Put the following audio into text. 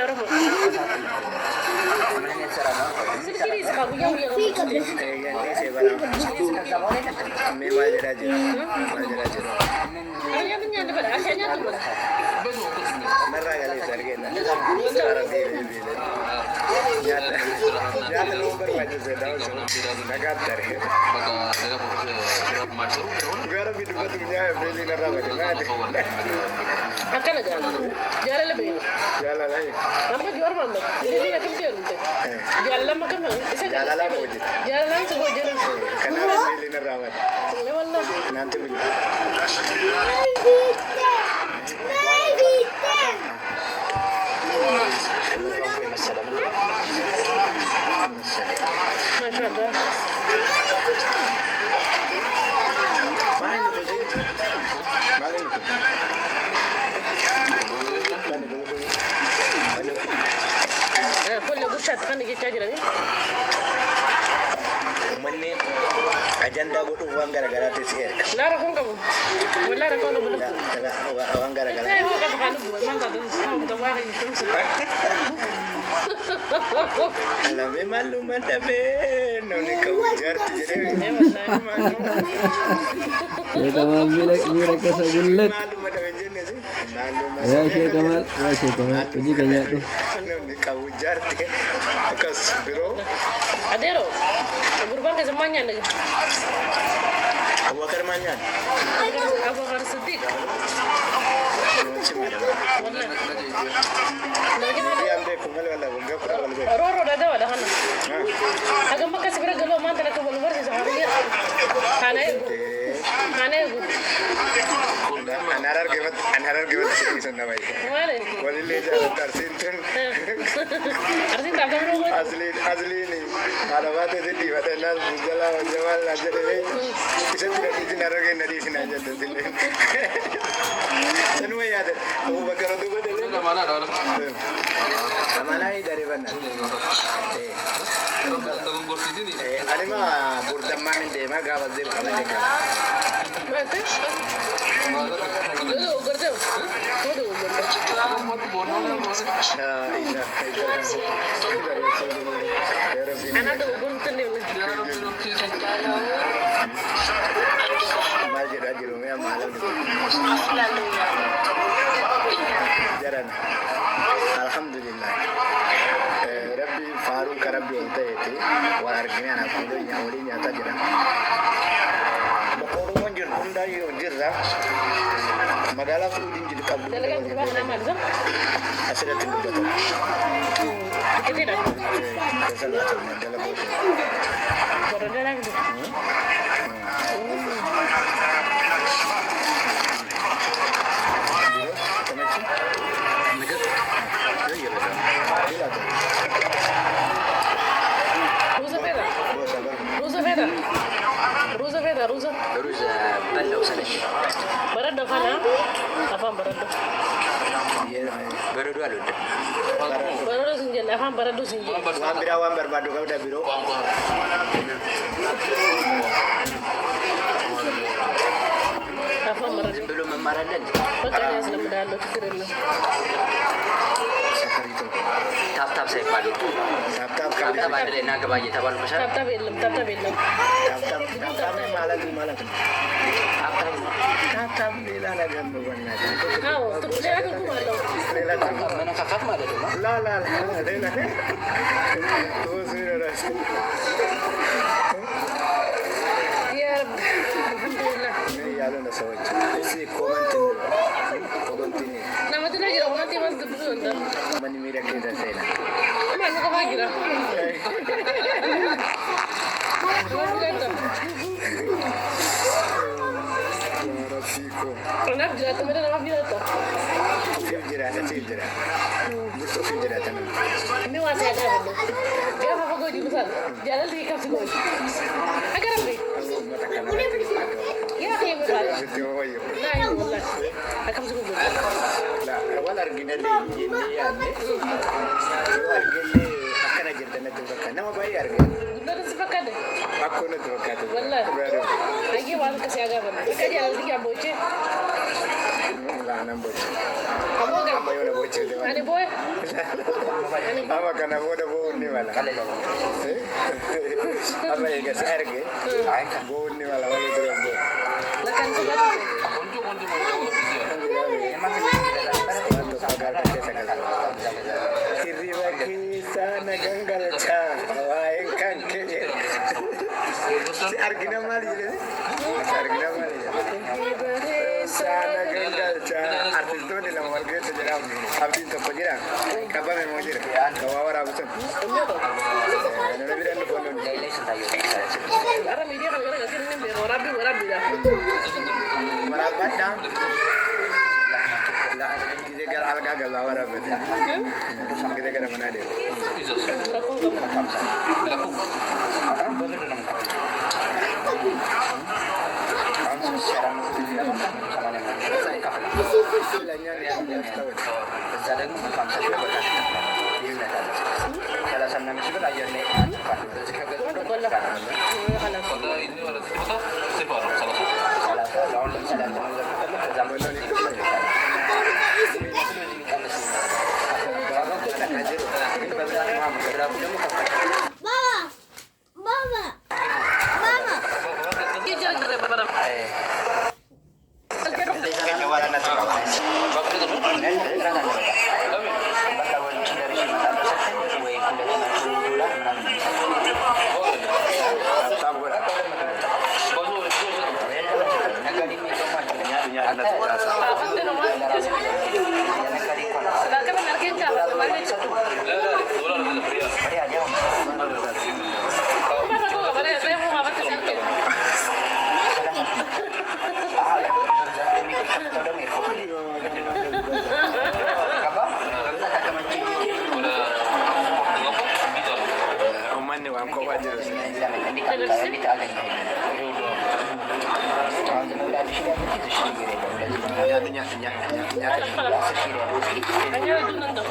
رفض سكري سكابو يوم يوم أنا بني أنا بلا عشان يطول مرة قال يسرقنا جات الأوبر ما جزء نقاب تاريخ غير في دبته جاء بيلي نرابة ما أدري أكلنا جال لبي جال لا لما جوار ما اللي هي كم جال جال لما كم جال لا موجود جال لما سوى جال كنا بيلي نرابة لا والله نانتي بيلي ما شاء الله كل قشة تخلي كتاجر دي مني أجندة بتو وانغرا غرا تسير لا ركون كم ولا ركون بلو لا وانغرا غرا لا هو كذا كانوا ما كذا هم تواعي يتمسك لا بمعلومات تبين نوني كوجار تجري يا كمال ميرك كسبولت معلومات تبين جنسي معلومات يا شيخ كمال تجي كنيا tu نوني كوجار تجري كاس برو adero berubah ke semuanya nih Abu Bakar manyan Abu Bakar Siddiq والله dia ambil kumal wala bunga kura wala be Roro ada wada hana aga maka sibira galo man tana ko bolwar sa hariya hana ego anarar gebat sini sana baik wale walile jalan tarsinten arsin ta kamro go asli ni ada wate di wate nas bujala jamal najere isa tidak di narar ge nadi sini aja dile sanu ya ada Abu Bakar tu ko dile mana ada mana dari mana ani ma burdamman de ma gawaz de khamane ka mate lo gorde todo ana to gunte ne Majid ajiru me malam jaran alhamdulillah rabbi faruk rabbi intayati wa argina na kudo nya wali nya tajira bakoro monjir undari jirra magala ku dinjil kabul dalaga ko ba na marza asira tindu bato kiti da salatu dala bo ko dalaga روزة بلة وسلش برد فانا أفهم برد برد والد برد سنجن أفهم برد سنجن wamber badu kau dah biro أفهم برد belum memaradin بكرة أسلم دالو تكرر tap saya padu tap tap ada le naga bayi tabal besar تاب تاب إلهم تاب تاب إلهم tap malam tap lila na gambo banna هاو تقولي أكل كمالو lila mana kakak mah ada rumah la lila tu sira ras يا رب الحمد لله ni yalo na sawaj isi comment ni nama tu lagi orang nanti mas debut anda mani mira ke da sela mana kau lagi lah Rafiko أنا بجرا تمرين أنا بجرا تا fijira busto fijira tan ini masih ada benda dia apa kau juga sah jalan di kafe kau agar apa ya kayak berapa video wayo nah ini wallah akan suka la wala argina le yindi yanne argile akana jirta na tuba kana ma bayi argina benar sepakat deh Aku nak terbakat. Wallahi. Lagi baru kasi agak benar. Dekat dia lagi yang bocah. Lah nak bocah. Kamu kan? Apa yang nak bocah tu? Ani boy. Apa kena bodoh bodoh ni malah. Apa yang kasi harga? Bodoh ni malah orang itu yang bodoh. Lekan tu kan? Kiriwa kisah naganggal cha, waeng kangke. Si Argina mali je. Si Argina mali je. Sana ganggal cha. Artis tu ni lah warga tu jeram. Abdi tu pejira. Kabar memang jira. Kawawar abu tu. Nabi dan lu pun. Ara media kan orang kasi ni rabi dah. Merabat dah. Kita kan alga galau orang betul. Kita kan mana dia? Hanya itu nando.